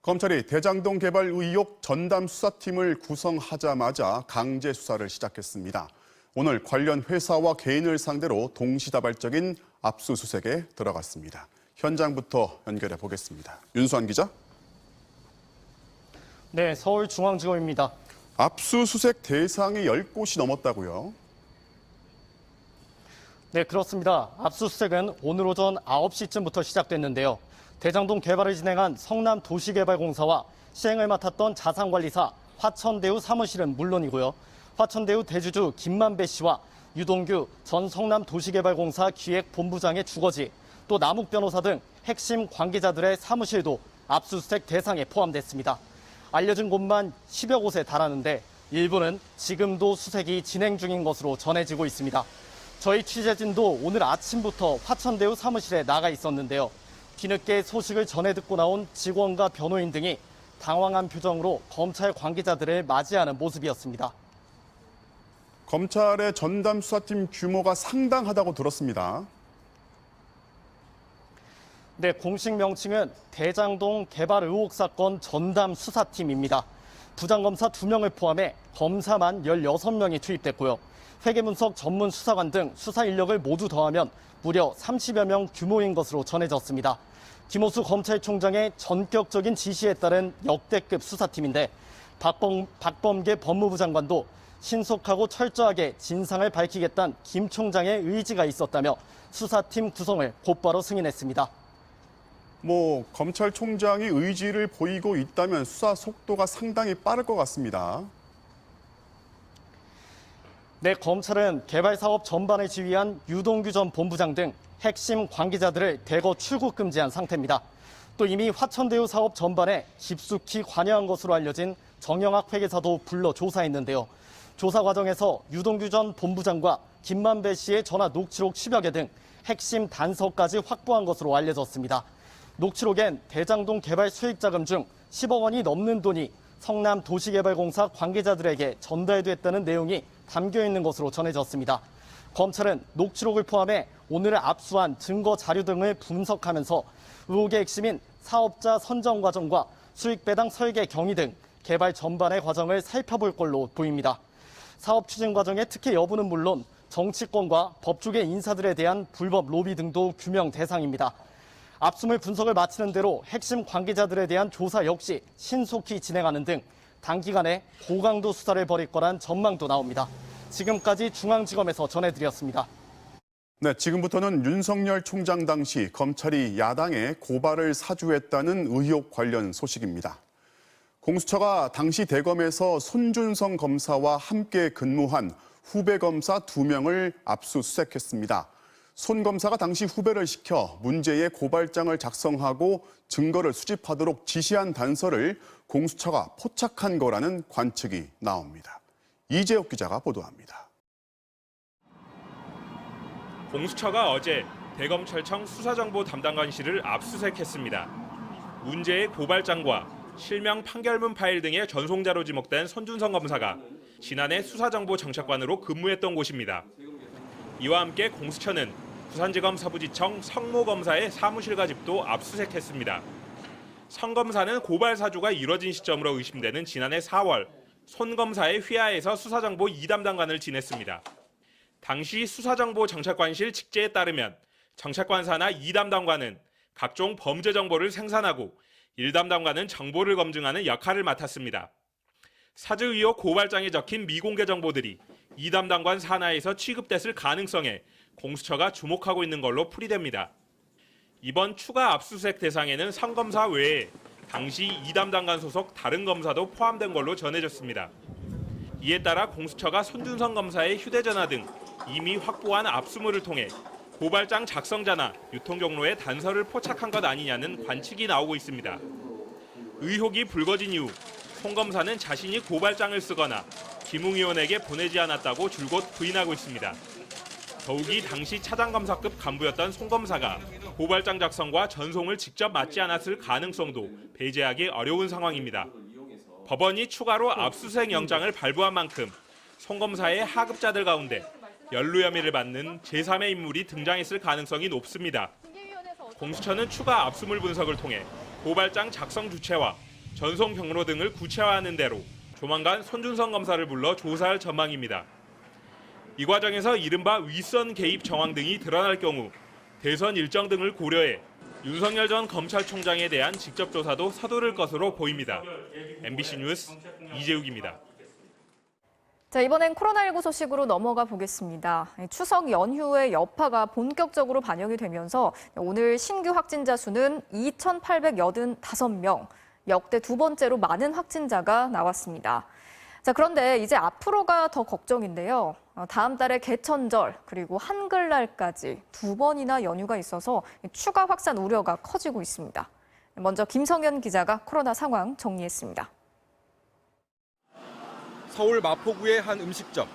검찰이 대장동 개발 의혹 전담 수사팀을 구성하자마자 강제 수사를 시작했습니다. 오늘 관련 회사와 개인을 상대로 동시다발적인 압수수색에 들어갔습니다. 현장부터 연결해 보겠습니다. 윤수환 기자. 네, 서울중앙지검입니다. 압수수색 대상이 10곳이 넘었다고요? 네, 그렇습니다. 압수수색은 오늘 오전 9시쯤부터 시작됐는데요. 대장동 개발을 진행한 성남도시개발공사와 시행을 맡았던 자산관리사 화천대유 사무실은 물론이고요. 화천대유 대주주 김만배 씨와 유동규 전 성남도시개발공사 기획본부장의 주거지, 또 남욱 변호사 등 핵심 관계자들의 사무실도 압수수색 대상에 포함됐습니다. 알려진 곳만 10여 곳에 달하는데 일부는 지금도 수색이 진행 중인 것으로 전해지고 있습니다. 저희 취재진도 오늘 아침부터 화천대유 사무실에 나가 있었는데요. 뒤늦게 소식을 전해 듣고 나온 직원과 변호인 등이 당황한 표정으로 검찰 관계자들을 맞이하는 모습이었습니다. 검찰의 전담 수사팀 규모가 상당하다고 들었습니다. 네, 공식 명칭은 대장동 개발 의혹 사건 전담 수사팀입니다. 부장검사 2명을 포함해 검사만 16명이 투입됐고요. 회계분석 전문 수사관 등 수사 인력을 모두 더하면 무려 30여 명 규모인 것으로 전해졌습니다. 김호수 검찰총장의 전격적인 지시에 따른 역대급 수사팀인데 박범계 법무부 장관도 신속하고 철저하게 진상을 밝히겠다는 김 총장의 의지가 있었다며 수사팀 구성을 곧바로 승인했습니다. 검찰총장이 의지를 보이고 있다면 수사 속도가 상당히 빠를 것 같습니다. 네, 검찰은 개발 사업 전반을 지휘한 유동규 전 본부장 등 핵심 관계자들을 대거 출국 금지한 상태입니다. 또 이미 화천대유 사업 전반에 깊숙이 관여한 것으로 알려진 정영학 회계사도 불러 조사했는데요. 조사 과정에서 유동규 전 본부장과 김만배 씨의 전화 녹취록 10여 개 등 핵심 단서까지 확보한 것으로 알려졌습니다. 녹취록엔 대장동 개발 수익자금 중 10억 원이 넘는 돈이 성남도시개발공사 관계자들에게 전달됐다는 내용이 담겨 있는 것으로 전해졌습니다. 검찰은 녹취록을 포함해 오늘 압수한 증거 자료 등을 분석하면서 의혹의 핵심인 사업자 선정 과정과 수익 배당 설계 경위 등 개발 전반의 과정을 살펴볼 걸로 보입니다. 사업 추진 과정의 특혜 여부는 물론 정치권과 법조계 인사들에 대한 불법 로비 등도 규명 대상입니다. 압수물 분석을 마치는 대로 핵심 관계자들에 대한 조사 역시 신속히 진행하는 등 단기간에 고강도 수사를 벌일 거란 전망도 나옵니다. 지금까지 중앙지검에서 전해드렸습니다. 네, 지금부터는 윤석열 총장 당시 검찰이 야당에 고발을 사주했다는 의혹 관련 소식입니다. 공수처가 당시 대검에서 손준성 검사와 함께 근무한 후배 검사 2명을 압수수색했습니다. 손 검사가 당시 후배를 시켜 문제의 고발장을 작성하고 증거를 수집하도록 지시한 단서를 공수처가 포착한 거라는 관측이 나옵니다. 이재욱 기자가 보도합니다. 공수처가 어제 대검찰청 수사정보 담당관실을 압수수색했습니다. 문제의 고발장과 실명 판결문 파일 등의 전송자로 지목된 손준성 검사가 지난해 수사정보 정책관으로 근무했던 곳입니다. 이와 함께 공수처는 부산지검 서부지청 성모 검사의 사무실과 집도 압수수색했습니다. 성 검사는 고발 사주가 이뤄진 시점으로 의심되는 지난해 4월 손 검사의 휘하에서 수사정보 2담당관을 지냈습니다. 당시 수사정보 정책관실 직제에 따르면 정책관사나 2담당관은 각종 범죄 정보를 생산하고 1담당관은 정보를 검증하는 역할을 맡았습니다. 사주 의혹 고발장에 적힌 미공개 정보들이 2담당관 산하에서 취급됐을 가능성에 공수처가 주목하고 있는 걸로 풀이됩니다. 이번 추가 압수수색 대상에는 성 검사 외에 당시 2담당관 소속 다른 검사도 포함된 걸로 전해졌습니다. 이에 따라 공수처가 손준성 검사의 휴대전화 등 이미 확보한 압수물을 통해 고발장 작성자나 유통 경로의 단서를 포착한 것 아니냐는 관측이 나오고 있습니다. 의혹이 불거진 이후 손 검사는 자신이 고발장을 쓰거나 김웅 의원에게 보내지 않았다고 줄곧 부인하고 있습니다. 더욱이 당시 차장검사급 간부였던 손 검사가 고발장 작성과 전송을 직접 맡지 않았을 가능성도 배제하기 어려운 상황입니다. 법원이 추가로 압수수색 영장을 발부한 만큼 손 검사의 하급자들 가운데 연루 혐의를 받는 제3의 인물이 등장했을 가능성이 높습니다. 공수처는 추가 압수물 분석을 통해 고발장 작성 주체와 전송 경로 등을 구체화하는 대로 조만간 손준성 검사를 불러 조사할 전망입니다. 이 과정에서 이른바 윗선 개입 정황 등이 드러날 경우 대선 일정 등을 고려해 윤석열 전 검찰총장에 대한 직접 조사도 서두를 것으로 보입니다. MBC 뉴스 이재욱입니다. 자, 이번엔 코로나19 소식으로 넘어가 보겠습니다. 추석 연휴의 여파가 본격적으로 반영이 되면서 오늘 신규 확진자 수는 2,885명, 역대 두 번째로 많은 확진자가 나왔습니다. 자, 그런데 이제 앞으로가 더 걱정인데요. 다음 달에 개천절 그리고 한글날까지 두 번이나 연휴가 있어서 추가 확산 우려가 커지고 있습니다. 먼저 김성현 기자가 코로나 상황 정리했습니다. 서울 마포구의 한 음식점.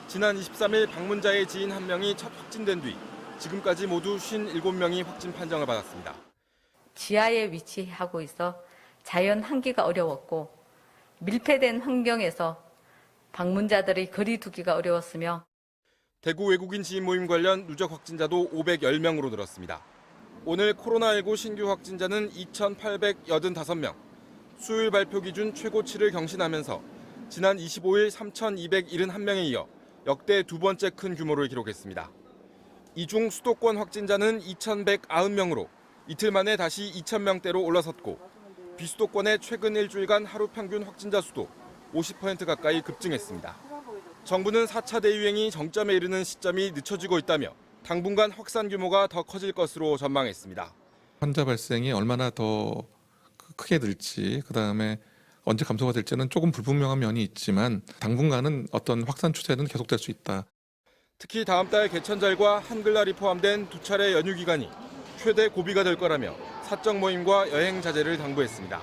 지난 23일 방문자의 지인 한 명이 첫 확진된 뒤 지금까지 모두 57명이 확진 판정을 받았습니다. 지하에 위치하고 있어 자연 환기가 어려웠고 밀폐된 환경에서 방문자들의 거리 두기가 어려웠으며 대구 외국인 지인 모임 관련 누적 확진자도 510명으로 늘었습니다. 오늘 코로나19 신규 확진자는 2,885명. 수요일 발표 기준 최고치를 경신하면서 지난 25일 3,271명에 이어 역대 두 번째 큰 규모를 기록했습니다. 이 중 수도권 확진자는 2,190명으로 이틀 만에 다시 2,000명대로 올라섰고 비수도권의 최근 일주일간 하루 평균 확진자 수도 50% 가까이 급증했습니다. 정부는 4차 대유행이 정점에 이르는 시점이 늦춰지고 있다며 당분간 확산 규모가 더 커질 것으로 전망했습니다. 환자 발생이 얼마나 더 크게 늘지, 그다음에 언제 감소가 될지는 조금 불분명한 면이 있지만 당분간은 어떤 확산 추세는 계속될 수 있다. 특히 다음 달 개천절과 한글날이 포함된 두 차례 연휴 기간이 최대 고비가 될 거라며 사적 모임과 여행 자제를 당부했습니다.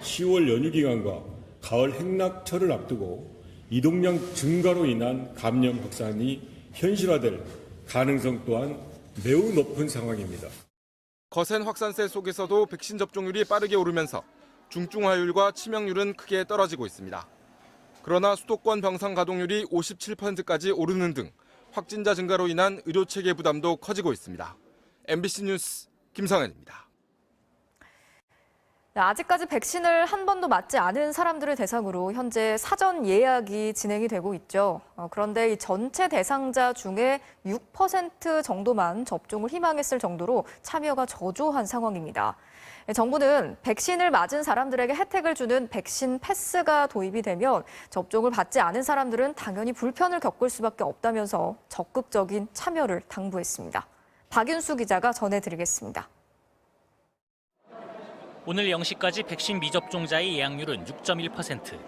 10월 연휴 기간과 가을 행락철을 앞두고 이동량 증가로 인한 감염 확산이 현실화될 가능성 또한 매우 높은 상황입니다. 거센 확산세 속에서도 백신 접종률이 빠르게 오르면서 중증화율과 치명률은 크게 떨어지고 있습니다. 그러나 수도권 병상 가동률이 57%까지 오르는 등 확진자 증가로 인한 의료체계 부담도 커지고 있습니다. MBC 뉴스 김성현입니다. 아직까지 백신을 한 번도 맞지 않은 사람들을 대상으로 현재 사전 예약이 진행이 되고 있죠. 그런데 이 전체 대상자 중에 6% 정도만 접종을 희망했을 정도로 참여가 저조한 상황입니다. 정부는 백신을 맞은 사람들에게 혜택을 주는 백신 패스가 도입이 되면 접종을 받지 않은 사람들은 당연히 불편을 겪을 수밖에 없다면서 적극적인 참여를 당부했습니다. 박윤수 기자가 전해드리겠습니다. 오늘 0시까지 백신 미접종자의 예약률은 6.1%.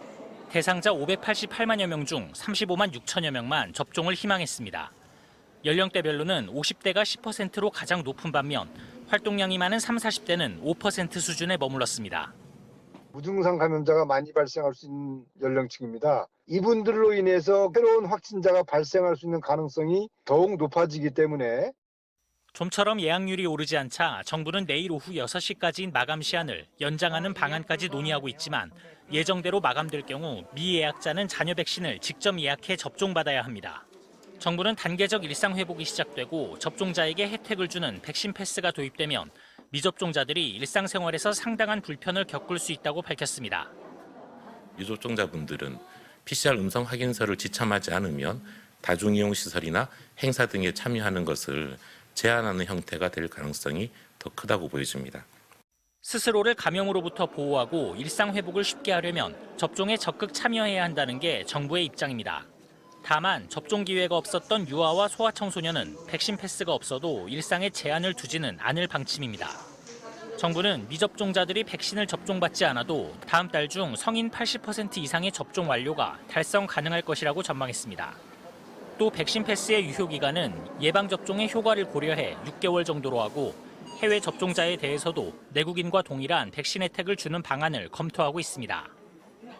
대상자 588만여 명 중 35만 6천여 명만 접종을 희망했습니다. 연령대별로는 50대가 10%로 가장 높은 반면 활동량이 많은 30, 40대는 5% 수준에 머물렀습니다. 무증상 감염자가 많이 발생할 수 있는 연령층입니다. 이분들로 인해서 새로운 확진자가 발생할 수 있는 가능성이 더욱 높아지기 때문에 좀처럼 예약률이 오르지 않자 정부는 내일 오후 6시까지인 마감 시한을 연장하는 방안까지 논의하고 있지만 예정대로 마감될 경우 미예약자는 잔여 백신을 직접 예약해 접종받아야 합니다. 정부는 단계적 일상 회복이 시작되고 접종자에게 혜택을 주는 백신 패스가 도입되면 미접종자들이 일상생활에서 상당한 불편을 겪을 수 있다고 밝혔습니다. 미접종자분들은 PCR 음성 확인서를 지참하지 않으면 다중이용시설이나 행사 등에 참여하는 것을 제한하는 형태가 될 가능성이 더 크다고 보여집니다. 스스로를 감염으로부터 보호하고 일상 회복을 쉽게 하려면 접종에 적극 참여해야 한다는 게 정부의 입장입니다. 다만 접종 기회가 없었던 유아와 소아청소년은 백신 패스가 없어도 일상에 제한을 두지는 않을 방침입니다. 정부는 미접종자들이 백신을 접종받지 않아도 다음 달 중 성인 80% 이상의 접종 완료가 달성 가능할 것이라고 전망했습니다. 또 백신 패스의 유효 기간은 예방접종의 효과를 고려해 6개월 정도로 하고 해외 접종자에 대해서도 내국인과 동일한 백신 혜택을 주는 방안을 검토하고 있습니다.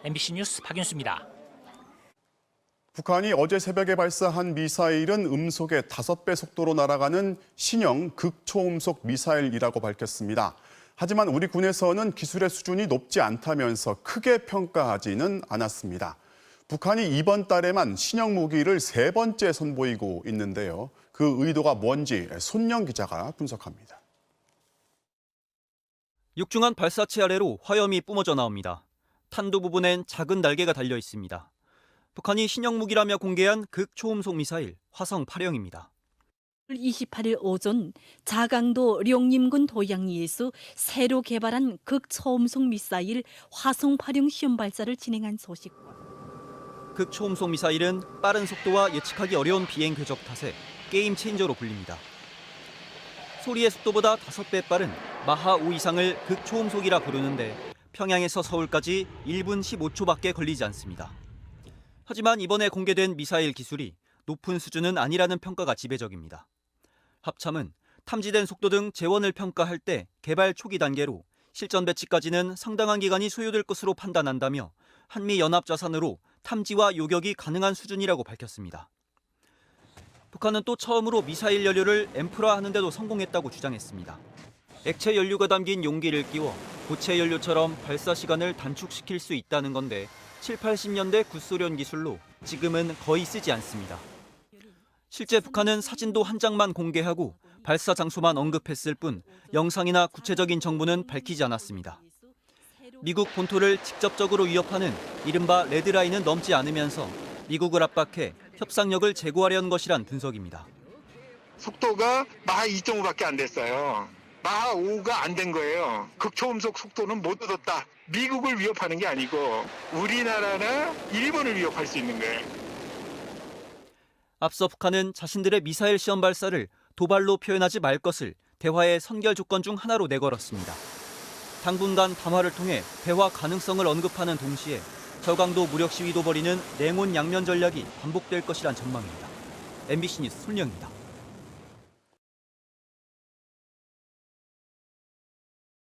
MBC 뉴스 박윤수입니다. 북한이 어제 새벽에 발사한 미사일은 음속의 5배 속도로 날아가는 신형 극초음속 미사일이라고 밝혔습니다. 하지만 우리 군에서는 기술의 수준이 높지 않다면서 크게 평가하지는 않았습니다. 북한이 이번 달에만 신형 무기를 3번째 선보이고 있는데요. 그 의도가 뭔지 손영 기자가 분석합니다. 육중한 발사체 아래로 화염이 뿜어져 나옵니다. 탄도 부분엔 작은 날개가 달려 있습니다. 북한이 신형 무기라며 공개한 극초음속 미사일 화성 8형입니다. 28일 오전 자강도 룡림군 도양리에서 새로 개발한 극초음속 미사일 화성 8형 시험 발사를 진행한 소식. 극초음속 미사일은 빠른 속도와 예측하기 어려운 비행 궤적 탓에 게임 체인저로 불립니다. 소리의 속도보다 5배 빠른 마하 5 이상을 극초음속이라 부르는데 평양에서 서울까지 1분 15초밖에 걸리지 않습니다. 하지만 이번에 공개된 미사일 기술이 높은 수준은 아니라는 평가가 지배적입니다. 합참은 탐지된 속도 등 재원을 평가할 때 개발 초기 단계로 실전 배치까지는 상당한 기간이 소요될 것으로 판단한다며 한미 연합 자산으로 탐지와 요격이 가능한 수준이라고 밝혔습니다. 북한은 또 처음으로 미사일 연료를 앰프화하는 데도 성공했다고 주장했습니다. 액체 연료가 담긴 용기를 끼워 고체 연료처럼 발사 시간을 단축시킬 수 있다는 건데 7, 80년대 구소련 기술로 지금은 거의 쓰지 않습니다. 실제 북한은 사진도 한 장만 공개하고 발사 장소만 언급했을 뿐 영상이나 구체적인 정보는 밝히지 않았습니다. 미국 본토를 직접적으로 위협하는 이른바 레드라인은 넘지 않으면서 미국을 압박해 협상력을 제고하려는 것이란 분석입니다. 속도가 마하 2.5밖에 안 됐어요. 마하 5가 안 된 거예요. 극초음속 속도는 못 얻었다. 미국을 위협하는 게 아니고 우리나라나 일본을 위협할 수 있는 거예요. 앞서 북한은 자신들의 미사일 시험 발사를 도발로 표현하지 말 것을 대화의 선결 조건 중 하나로 내걸었습니다. 당분간 담화를 통해 대화 가능성을 언급하는 동시에 저강도 무력 시위도 벌이는 냉온 양면 전략이 반복될 것이란 전망입니다. MBC 뉴스 손영입니다.